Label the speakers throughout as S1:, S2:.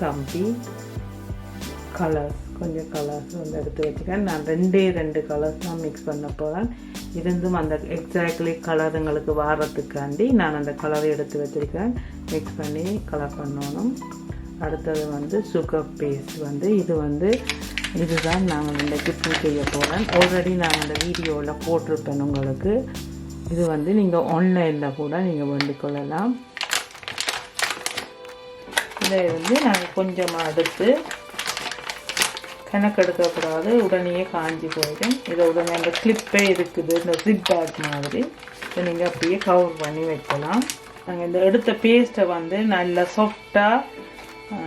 S1: கம்பி கலர்ஸ் கொஞ்சம் கலர்ஸ் வந்து எடுத்து வச்சுக்கேன். நான் ரெண்டு கலர்ஸ் தான் மிக்ஸ் பண்ண போகிறேன். இருந்தும் அந்த எக்ஸாக்ட்லி கலருங்களுக்கு வாரத்துக்காண்டி நான் அந்த கலரை எடுத்து வச்சுருக்கேன். மிக்ஸ் பண்ணி கலர் பண்ணணும். அடுத்தது வந்து சுகர் பேஸ்ட் வந்து இதுதான் நாங்கள் இன்றைக்கி பூ செய்ய போகிறேன். ஆல்ரெடி நான் அந்த வீடியோவில் போட்டிருப்பேன் உங்களுக்கு. இது வந்து நீங்கள் ஆன்லைனில் கூட நீங்கள் வேண்டிக் கொள்ளலாம். இதை வந்து நாங்கள் கொஞ்சமாக எடுத்து கணக்கு எடுக்கக்கூடாது, உடனே காஞ்சி போயிடும். இதை உடனே அந்த கிளிப்பே இருக்குது, இந்த ஜிப் பேக் மாதிரி. இதை நீங்கள் அப்படியே கவர் பண்ணி வைக்கலாம். நாங்கள் இந்த எடுத்த பேஸ்ட்டை வந்து நல்லா சாஃப்டாக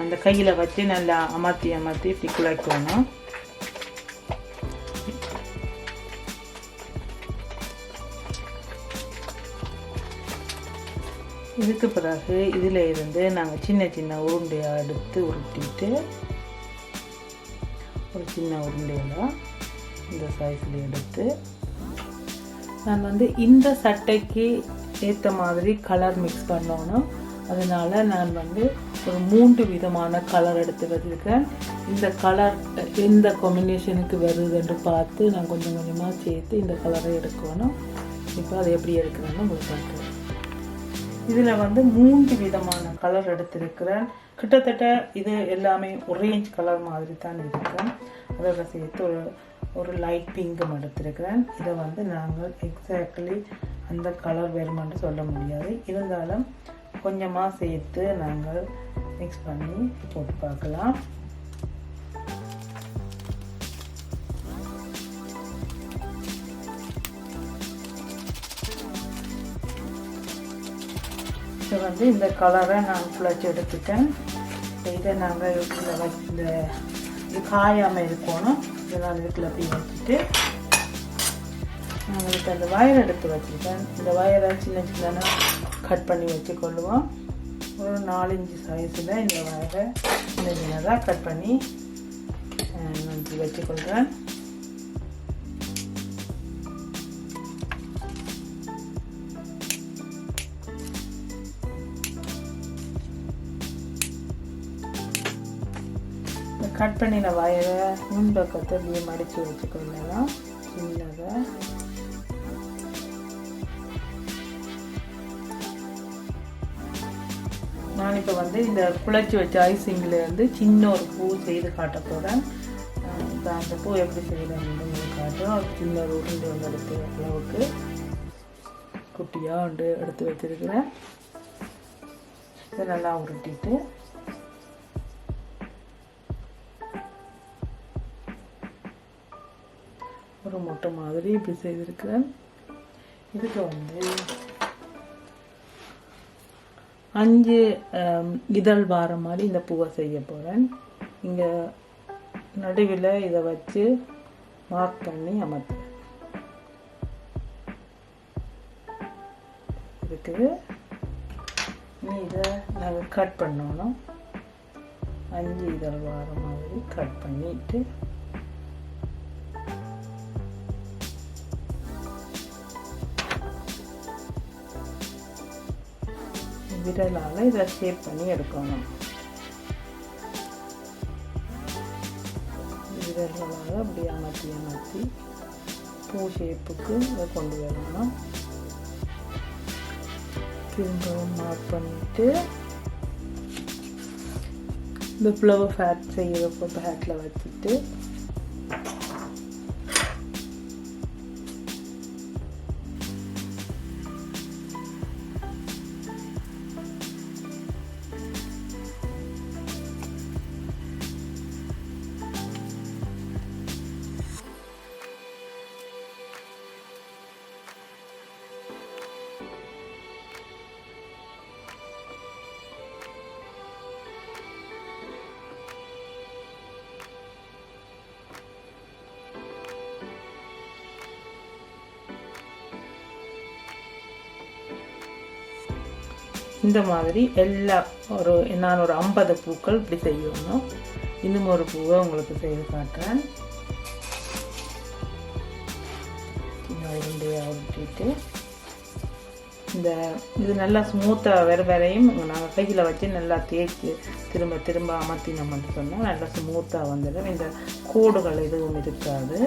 S1: அந்த கையில் வச்சு நல்லா அமர்த்தி இப்படி குழைக்கணும். இதுக்கு பிறகு இதில் இருந்து நாங்கள் சின்ன உருண்டையாக எடுத்து உருட்டிட்டு ஒரு சின்ன உருண்டையாக இந்த சைஸில் எடுத்து நான் வந்து இந்த சட்டைக்கு ஏற்ற மாதிரி கலர் மிக்ஸ் பண்ணணும். அதனால் நான் வந்து ஒரு 3 விதமான கலர் எடுத்து வச்சுருக்கேன். இந்த கலர் எந்த காம்பினேஷனுக்கு வருதுன்னு பார்த்து நான் கொஞ்சமாக சேர்த்து இந்த கலரை எடுக்கணும். இப்போ அது எப்படி எடுக்கணும்னு உங்களுக்கு பார்க்குறேன். இதில் வந்து 3 விதமான கலர் எடுத்திருக்கிறேன். கிட்டத்தட்ட இது எல்லாமே ஒரேஞ்ச் கலர் மாதிரி தான் இருக்கும். அதோட சேர்த்து ஒரு லைட் பிங்கும் எடுத்திருக்கிறேன். இதை வந்து நாங்கள் எக்ஸாக்ட்லி அந்த கலர் வேணுமென்று சொல்ல முடியாது. இருந்தாலும் கொஞ்சமாக சேர்த்து நாங்கள் மிக்ஸ் பண்ணி போட்டு பார்க்கலாம். இதை வந்து இந்த கலரை நான் குழச்சி எடுத்துட்டேன். இதை நாங்கள் இந்த இது காயாமல் இருக்கணும். இதை நான் வீட்டில் போய் வச்சுட்டு நாங்களுக்கு அந்த வயர் எடுத்து வச்சுருக்கேன். இந்த வயரை சின்ன கட் பண்ணி வச்சுக்கொள்ளுவோம். ஒரு 4-5 சைஸில் இந்த வயரை சின்னதாக கட் பண்ணி வச்சுக்கொள்கிறேன். கட் பண்ணின வயரை முன்பக்கத்தை அப்படியே மடித்து வச்சுக்கொள்ளலாம். சின்னதாக நான் இப்போ வந்து இந்த குழச்சி வச்ச ஐசிங்கிலேருந்து சின்ன ஒரு பூ செய்து காட்ட போகிறேன். இப்போ அந்த பூ எப்படி செய்யணும்னு காட்டும். ஒரு சின்ன ஒரு உருண்டை ஒன்று எடுத்து அளவுக்கு குட்டியாக ஒன்று எடுத்து வச்சுருக்கிறேன். இதை நல்லா உருட்டிட்டு ஒரு மொட்டை மாதிரி இப்படி செய்திருக்கிறேன். இதுக்கு வந்து 5 இதழ் வார மாதிரி இந்த பூவை செய்ய போகிறேன். இங்கே நடுவில் இதை வச்சு மார்க் பண்ணி அமர்த்துறேன். இதுக்கு இதை நாங்கள் கட் பண்ணணும். 5 இதழ் வார மாதிரி கட் பண்ணிட்டு விரலால் இதை ஷேப் பண்ணி எடுக்கணும். விரலால் அப்படி அமர்த்தி பூ ஷேப்புக்கு இதை கொண்டு வரணும். திரும்பவும் மார்க் பண்ணிட்டு இந்த ஃப்ளவர் ஃபேட் செய்கிறப்போ பேட்டில் வச்சுட்டு இந்த மாதிரி எல்லாம் நான் ஒரு 50 பூக்கள் இப்படி செய்யணும். இன்னும் ஒரு பூவை உங்களுக்கு செய்து காட்டுறேன். சின்ன உருண்டையாக ஊற்றிட்டு இது நல்லா ஸ்மூத்தாக வரையும் நாங்கள் கையில் வச்சு நல்லா தேய்ச்சி திரும்ப திரும்ப அமர்த்தினோம்னு சொன்னால் நல்லா ஸ்மூத்தாக வந்துடும். இந்த கோடுகள் எதுவும் இருக்காது.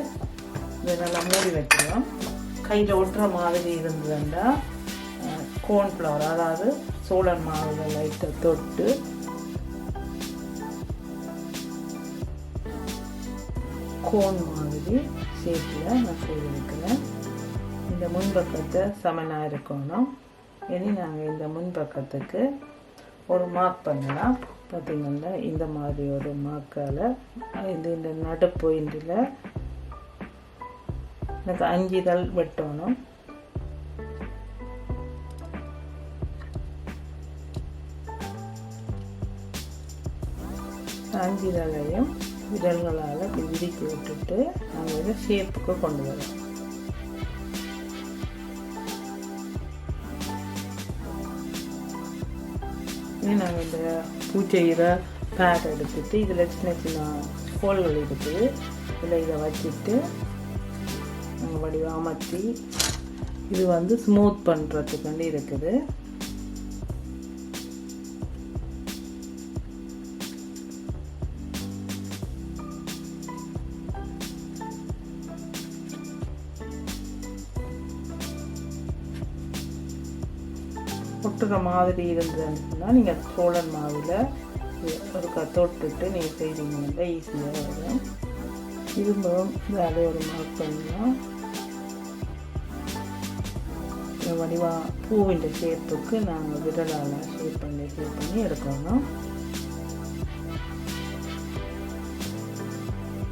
S1: இதை நல்லா மூடி வைக்கலாம். கையில் ஒட்டுற மாதிரி இருந்ததுன்னா கோர்ன்ஃப்ளவர், அதாவது சோளன் மாவுல லைட்டாக தொட்டு கோன் மாதிரி ஷேப்பில் நான் செய்திருக்கிறேன். இந்த முன்பக்கத்தை சமனாக இருக்கணும். இனி நாங்கள் இந்த முன்பக்கத்துக்கு ஒரு மார்க் பண்ணலாம். பார்த்திங்கன்னா இந்த மாதிரி ஒரு மார்க்கால் இந்த நடுப்பு இன்றில் எனக்கு 5 இதழ் வெட்டணும். அஞ்சு இதழையும் விரல்களால் இப்படி விரிக்கி விட்டுட்டு நாங்கள் இதை ஷேப்புக்கு கொண்டு வரோம். நாங்கள் இந்த பூச்செய்கிற பேட் எடுத்துட்டு இதில் சின்ன சின்ன கோல்கள் இருக்குது. இதில் இதை வச்சுட்டு நாங்கள் வடிவம் அமர்த்தி இது ஸ்மூத் பண்ணுறதுக்காண்டி இருக்குது. ஒட்டுற மாதிரி இருந்ததுன்னா நீங்கள் சோளன் மாவில் ஒரு தொட்டுட்டு நீங்கள் செய்தீங்கன்னா ஈஸியாக வரும். திரும்பவும் அதை ஒரு மார்க் பண்ணலாம். வடிவாக பூவின் ஷேப்புக்கு நாங்கள் விரலால் ஷேப் பண்ணி எடுக்கணும்.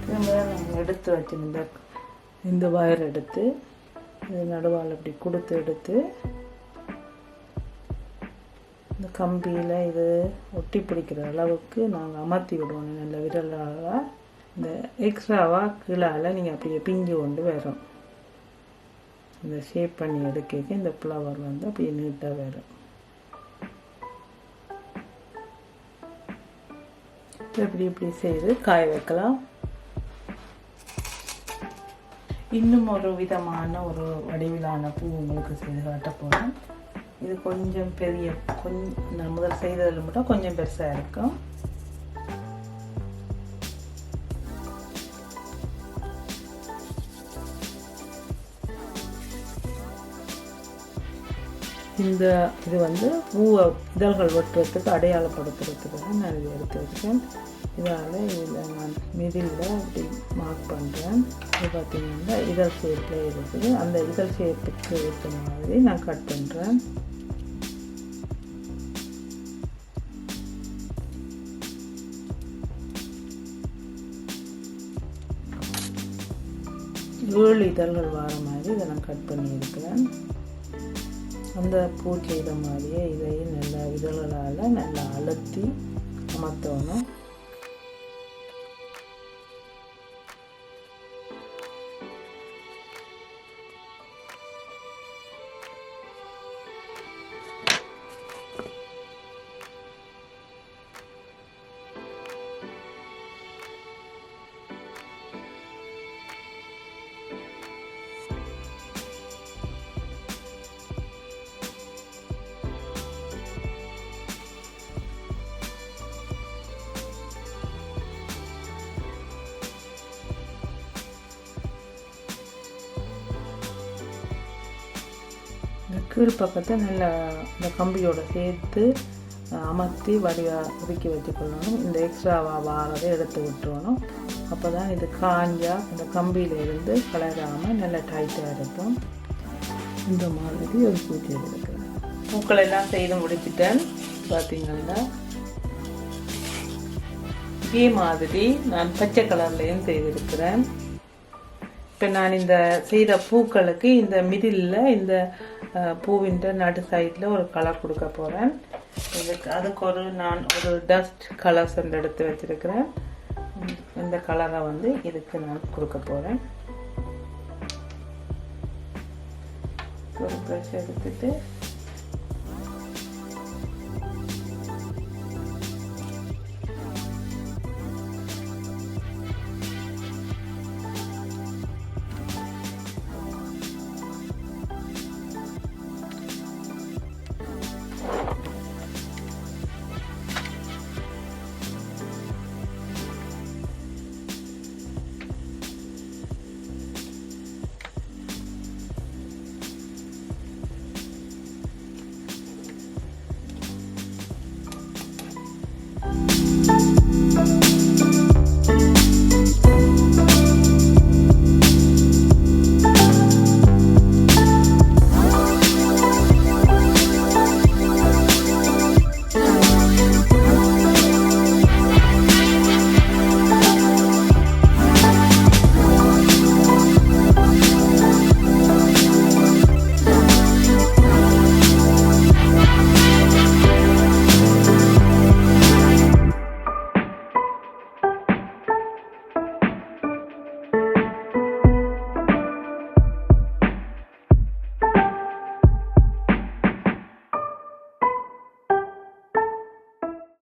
S1: திரும்ப நாங்கள் எடுத்து வச்சுருந்த இந்த வயர் எடுத்து இது நடுவால் இப்படி கொடுத்து எடுத்து இந்த கம்பியில் இது ஒட்டி பிடிக்கிற அளவுக்கு நாங்கள் அமர்த்தி விடுவோம். நல்ல விரலாக இந்த எக்ஸ்ட்ராவாக கீழால் நீங்கள் அப்படியே பிஞ்சு கொண்டு வரும். இந்த ஷேப் பண்ணி எடுக்க இந்த ஃப்ளவர் அப்படியே நீட்டாக வரும். இப்படி செய்து காய வைக்கலாம். இன்னும் ஒரு விதமான ஒரு வடிவிலான பூ உங்களுக்கு செய்து காட்ட போகிறேன். இது கொஞ்சம் நான் முதல் செய்ததில் மட்டும் கொஞ்சம் பெருசாக இருக்கும். இது பூவை இதழ்கள் வெட்டுறதுக்கு அடையாளப்படுத்துறதுக்கு தான் நான் இதை எடுத்து வச்சுக்கேன். இதில் நான் மிடில் இப்படி மார்க் பண்ணுறேன். இது பார்த்திங்கன்னா இதழ் ஷேப்பில் இருக்குது. அந்த இதழ் ஷேப்புக்கு ஏற்ற மாதிரி நான் கட் பண்ணுறேன். ஏழு இதழ்கள் வர மாதிரி இதை நான் கட் பண்ணியிருக்கிறேன். அந்த பூ செய்த மாதிரியே இதையும் நல்லா இதழ்களால் நல்லா அழுத்தி அமர்த்தணும். கீழ் பக்கத்தை நல்லா இந்த கம்பியோட சேர்த்து அமர்த்தி வடிவாக ஒதுக்கி வச்சுக்கொள்ளணும். இந்த எக்ஸ்ட்ராவாக வாரதை எடுத்து விட்டுறணும். அப்போ தான் இது காஞ்சா இந்த கம்பியிலேருந்து கலராமல் நல்லா டைட்டாக இருக்கும். இந்த மாதிரி ஒரு பூச்சி எடுக்கிறேன். பூக்கள் எல்லாம் செய்து முடிச்சுட்டேன். பார்த்திங்கன்னா இதே மாதிரி நான் பச்சை கலர்லேயும் செய்திருக்கிறேன். இப்போ நான் இந்த செய்த பூக்களுக்கு இந்த மிடில் இந்த பூவின் நடு சைடில் ஒரு கலர் கொடுக்க போகிறேன். அதுக்கு நான் ஒரு டஸ்ட் கலர்ஸ் எடுத்து வச்சுருக்கிறேன். இந்த கலரை இதுக்கு நான் கொடுக்க போகிறேன். ஒரு ப்ரஷ் எடுத்துட்டு